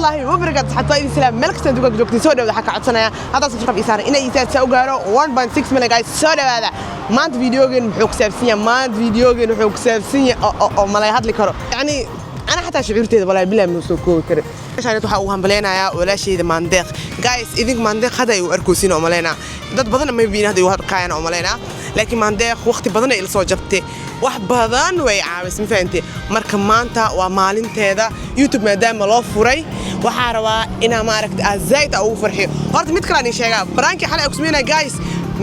الله وبركاته حتى السلام ملك صندوق جوجتي سودا ولا حكى عطنا هذا صفر إثارة إن إذا تسوقاره 1.6 ملك جاي سودا هذا ما أنت فيديو جن حوك سبسية ما أنت فيديو جن حوك سبسية أو ما لا يهاد لي كرو يعني أنا حتى شعورتي ولا بلا مسوكو كره عشان تحاول هم بلينا يا ولا شيء ماندق جايز إذا ماندق هذا يوركوسين أو ملينا ده بدنا ما يبين هذا يوهر كائن أو ملينا لكن ماندق وقت بدنا إلى صوجبتي wax badan way caawisay fahanti marka maanta waa maalinteeda YouTube maadaama loo furay waxa rabaa ina ma aragtay azayd oo farxiyo horta mid kale aan sheegaa baraanki xalay ku sameeyay guys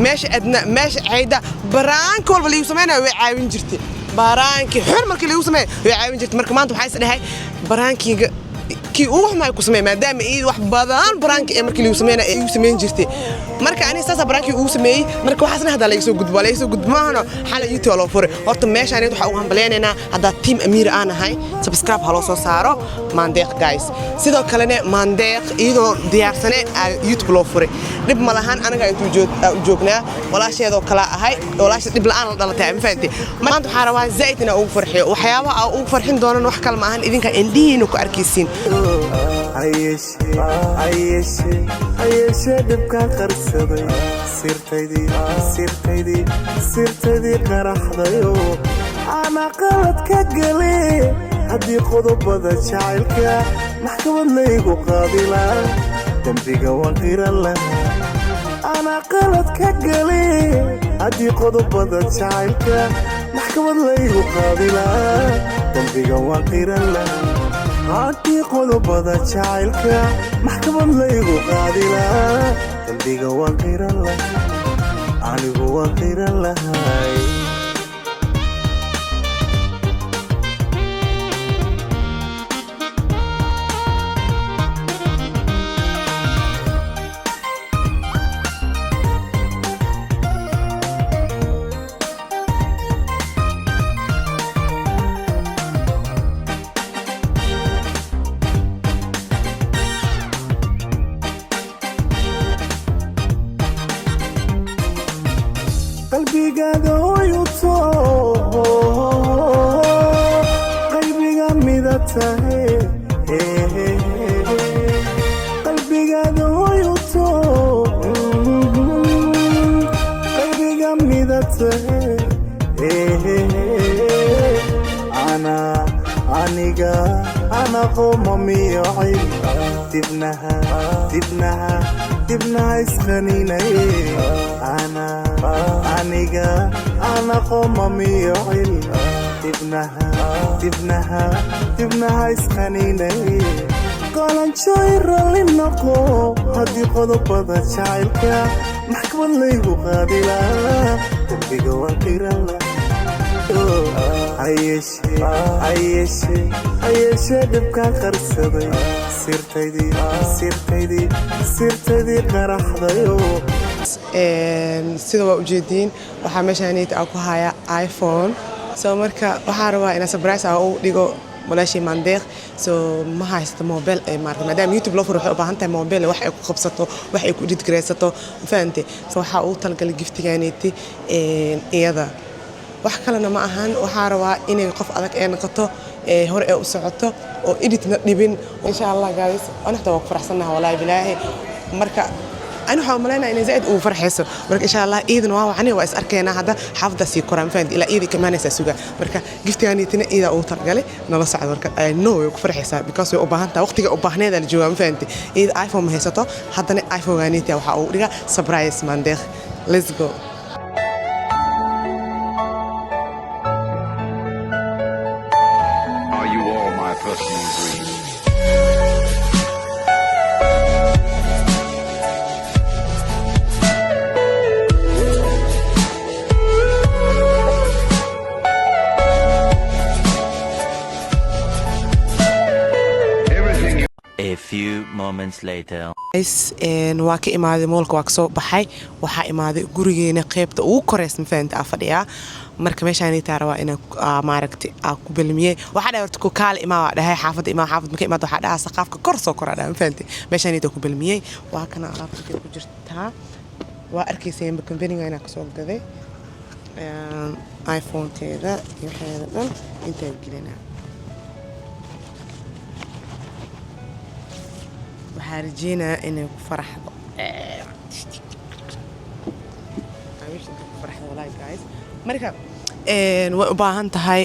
meesha adna meesha ayda baraanki walba liigu sameeyay way caawin jirtay baraanki xor markii liigu sameeyay way caawin jirtay marka maanta waxa is dhahay baraankiga kii uu wax ma ku sameeyay maadaama ii wax badan baraanki ee markii liigu sameeyay ay u sameeyay jirtay marka ani saasa baraanki uu sameeyay marka waxaasna hada la soo gudbanaano xalay YouTube loo furay horta meesha aan waxa uu hambaleenayna hada team Amir aan ahay subscribe halo soo saaro Mandeq guys sidoo kalena Mandeq iyadoo diyaarsanay YouTube loo furay dib ma lahan anaga intuu joognaa walaasheedo kala ahay walaasha dib la'aan la dhalatay ma fahanti maanta waxa rabaa zaydina uu farxiyo waxyaabaha uu farxin doonaan wax kale ma ahan idinka indhihiina ku arkaysiin ayeshe dibka qarsaday sirtaydii qaraxdayo ana qalad ka galay haddii qodobada jacaylka maxkamad laygu qaadilaa dambiga waan qiran lahaa ana qalad ka galay haddii qodobada jacaylka maxkamad laygu qaadilaa dambiga waan qiran lahaa haddii qodobada jacaylka maxkamad laygu qaadilaa dambiga waan qiran lahaa anigu waan qiran lahay qalbigaaga hooyuto qalbiga midatahay qalbigaaga hooyuto qalbiga midatahay ana qomo miyocay dibnaha isqaninay ana qomo miyocay dibnaha isqaninay qalanjooy ralli noqo haddii qodobada jacaylka maxkamad laygu qaadilaa dambiga waan qiran lahaa ayeshe dibka qarsaday sirtaydii qaraxdayo sida waa ujeediin waxaa meeshaaniita ku haya iPhone soo marka waxaa rabaa inaan surprise u dhigo walaashii Mandeq soo ma haysto mobile ee maadaama YouTube loo furo waxay u baahan tahay mobile wax ay ku qabsato wax ay ku edit gareysato fahanti soo waxa uu talgal giftigaaniiti iyada wax kalena ma ahan waxa rabaa inay qof adag ee noqoto hore ee u socoto oo editna dhibin insha Allah guys ana xitaa waa ku faraxsanahay wallahi bilaahi marka أنا حاملنا إن زائد وفرحسه مرك إن شاء الله إذن وعني وإس أركينا هذا حافظ سيكورام فند إلى إذا كمان يسوق مرك جفت يعني تنا إذا أوتر قالي نلص على مرك نو يكفرحسه because يوبهان توقتي يوبهنا هذا الجوام فند إذا آيفون مهسته حتى آيفون يعني تيا وحاول سبرايز Mandeq let's go Are you all my personal dreams? A few moments later. waa ka imaaday moolka waa ka soo baxay waxaa imaaday gurigeena qaybta ugu koreysma faanta fadhiya marka meeshaan ay taara waa in maaragtay ku balmiyay waxa dhahay horta ku kaal imaa dhahay xaafada marka imaad waxa dhahay saqafka kor soo koradha faanta meeshaan ay ku balmiyay waa kana alaabta ku jirta waa arkaysay company-ga inaa ka soo gaday iPhone teeda iyo waxeeda dhan inta gelinaa حارجينا إنه فرح والله guys marka way u baahan tahay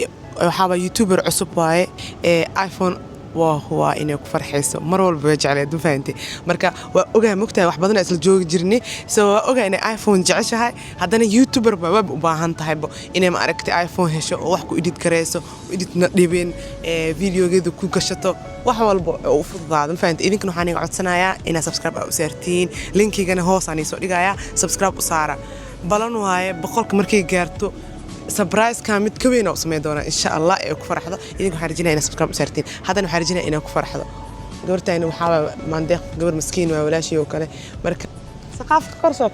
waxa ba youtuber cusub waaye iPhone waa inay ku farxayso mar walba way jecleed u fahanti marka waa ogahay mugtahay wax badan isla joogi jirnay soo waa ogahay inay iPhone jeceshahay haddana youtuber ba u baahan tahay inay ma aragtay iPhone hesho oo wax ku edit kareyso editna dhibin videogeeda ku gashato wax walba oo fududaado fahanti idinkuna waxaan iga codsanayaa inaad subscribe u saartiin linkigana hoos aan soo dhigayaa subscribe u saara balan waaye boqolka markay gaarto surprise ka mid ka weyn oo sameey doona insha Allah ee ku farxdo idinku waxaan rajaynayaa inaad subscribe saartiin haddana waxaan rajaynayaa inaad ku farxdo gabartayna waxa maandeeq gabar miskiin waa walaashii oo kale marka saqaafka kor soo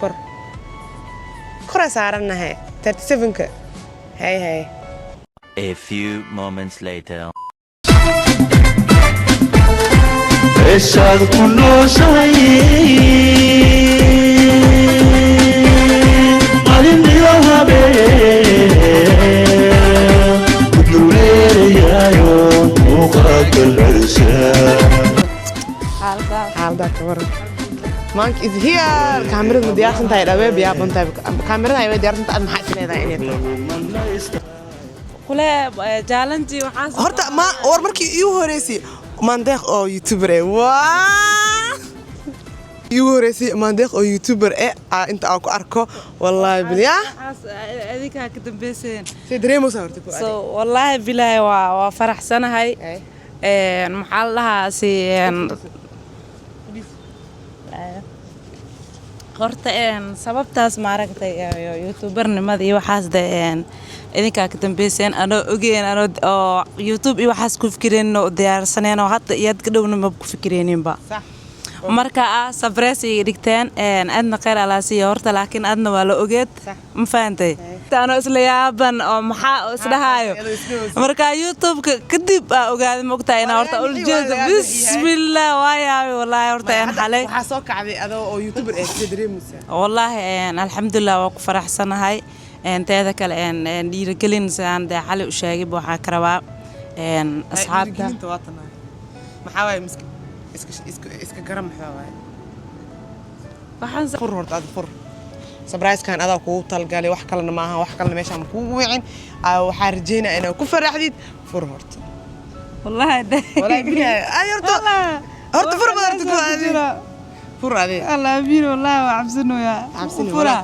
kor saaranahay 37 ka hey A few moments later. Eshad kunoshay Alindiyo habe Kudnureyayo Muqakalasa Halda kabar Monk is here kamerada ma diyaarsan tahay dhawe biya bantaay kamerada ay diyaarsan tahay maxay isleedahay inay kule challenge waxaan horta ma war markii ii horeysay mandeeq oo youtuber waa ii horeysay mandeeq oo youtuber inta aan ku arko wallahi bilaa adika ka dambeyseen si dareemo horta ku so wallahi bilaa waa faraxsanahay maxaa la dhahaa si horta sababtaas ma aragtay youtubernimada iyo waxaas idinka ka dambeyseen anoo ogeen anoo YouTube iyo waxaas ku fikireen oo diyaarsaneen oo hadda iyad ka dhowna ma ku fikireenin ba sax marka sabrees ay dhigteen adna qeyr alaasiyo horta laakiin adna waa la ogeed ma faantay taano isla yaaban oo maxaa isdhahaayo marka YouTube kadib ogaaday mogtahay in horta uljeeda bismillah waayaay wallahi horta aan xalay waxa soo kacday adoo oo YouTuber ka dareemaysa wallahi alxamdulillah waa ku faraxsanahay teeda kale dhiirigelin saan xalay u sheegay waxa ka rabaa asxaabta maxaa waay iska garam maxaa waay waxaan fur horta aad fur surprise kan adaa ku talgalay wax kale ma aha wax kale meesha ma ku wicin waxa rajeynaa inaa ku faraxdid fur horta wallahi bilaay ay horta fur badarta ku aadina fur aadina Allah biir wallahi waa cabsanoya fura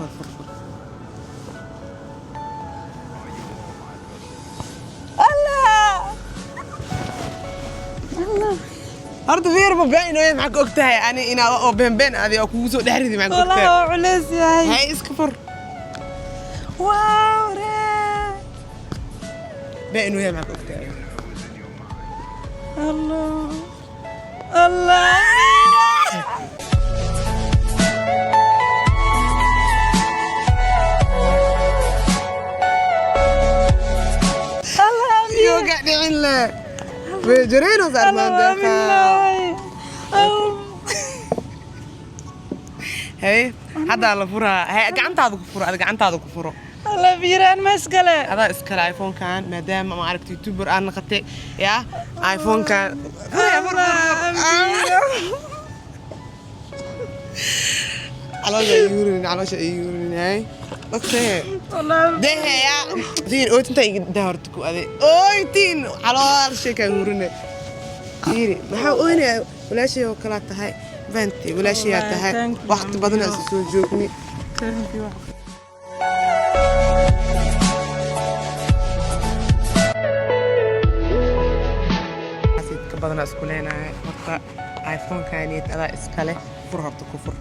horta fiir ma baayno maxaa ku ogtahay ani inaa oo been adiga kugu soo dhaxridi maxaa ku ogtahay wallahi culeys yahay hay iska fur wow baayno maxaa ku ogtahay Allah yoga dhicin la وجرينا صار ما هاي هذا على فرا هاي قعنت هذا كفر هذا قعنت هذا كفر الله بيران مسكله هذا اسكال ايفون كان ما دام ما عرفت يوتيوبر انا قتي يا ايفون كان فرا على شيء يورين هاي اوكي والله ده يا زين اوت انت دهرتكو ادي اويتين على شيء كورنا يري ما وين ولا شيء وكلا تهي بنتي ولا شيء تهي وقت بدنا سو جوجني بدنا اسكولينا وقت ايفون كانت ادا اسكاله فرهرت كفر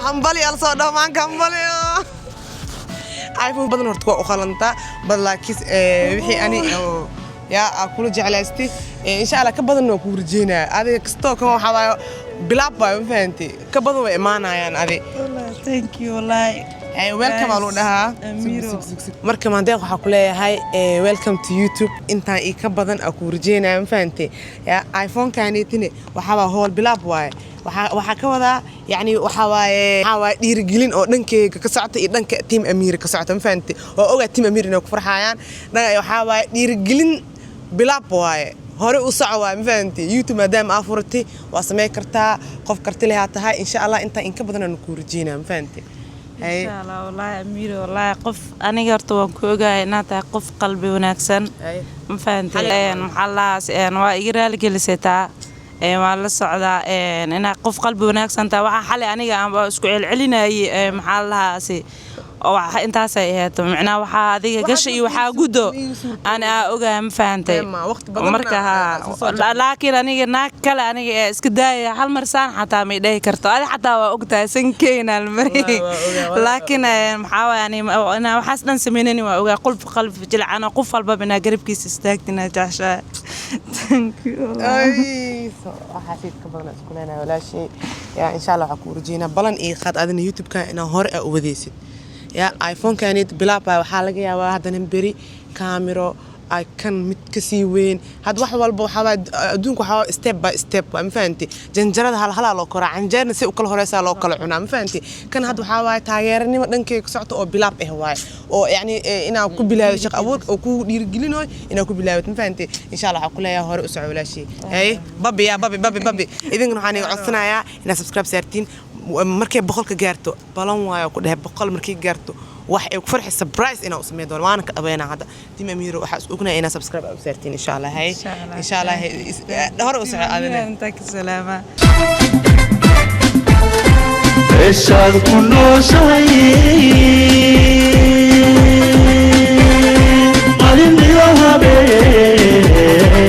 حنبلي ألصق دمان كمبلي iPhone بدن هرتكو أخلنتا بدلاكيس وحي أني يا أكون جعلستي إن شاء الله كبدن نكون رجينا هذا كستو كم حدا بلاب باي فهمتي كبدن وإيمانا يعني هذا والله thank you والله Hey, welcome Guys, alo dhaha. Amiro. Marka maandeeq waxa ku leeyahay welcome to YouTube inta ii ka badan aku rajeenaa ma fahamtay ya iPhone kaanitine waxa waa hool bilaab waay waxa ka wada yani waxa waa dhiirigelin oo dhankeyga ka socota iyo dhanka team Amir ka socota ma fahamtay oo ogaa team Amir inay ku farxayaan waxa waa dhiirigelin bilaab waay hore u soco waa ma fahamtay YouTube maadaama afurtay waa sameey kartaa qof karti leh tahay insha Allah inta in ka badan aan ku rajeenaa ma fahamtay إن شاء الله والله أمير والله قف أنا قرت وانكوجا ناتا قف قلبي ونكسن مفهمت محلا أنا وإجرا لجلستا مع الصعدة أنا قف قلبي ونكسن توا حالي أنا عم بسكول علينا محلها سي أو أنت سيئة معنا وهذه قشي وحاجودو أنا أوجا مفهمت مركها لكن أنا ناكل أنا إسكداي هالمرسان حتى ميداي كرتو أنا حتى وقتها سنكين المري لكن محاول يعني أنا حاسة سمينني وأوجا قلب جل أنا قف قلب بنا قريب كيس استاكتنا تعشى أي حسيت كبرنا سكولنا ولا شيء يا إن شاء الله حكون رجينا بلن إيه خد أذن يوتيوب كان هور أوديسي يا آيفون كانت بلابا وحالك يا واحد نمبري كاميرا أي كان متكسي وين هاد واحد والبو حواد دونك حوا ستيب باي ستيب ما فهمتي جنجرد هلا لو كرا عنجر نسي وكل هريسا لو كل عنا ما فهمتي كان هاد حوا تاgeerani dhankay ku socto oo bilaab ah waay oo yani ina ku bilaabo shaqo abuur oo ku dhiirigelino ina ku bilaabo ma fahantay insha Allah waxa ku leeyahay hore u socdo walaashii hay babi ya babi idin waxaan iga codsanayaa ina subscribe saartiin markay boqolka gaarto balan waayo ku dhahay boqol markay gaarto wax ay ku farxi surprise ina u sameeyo doon waana ka dhaweena hada tim Amiro waxa is ognahay ina subscribe u saartiin insha Allah hay insha Allah hore u socdo adina intaak salaama Eshad kuno shayi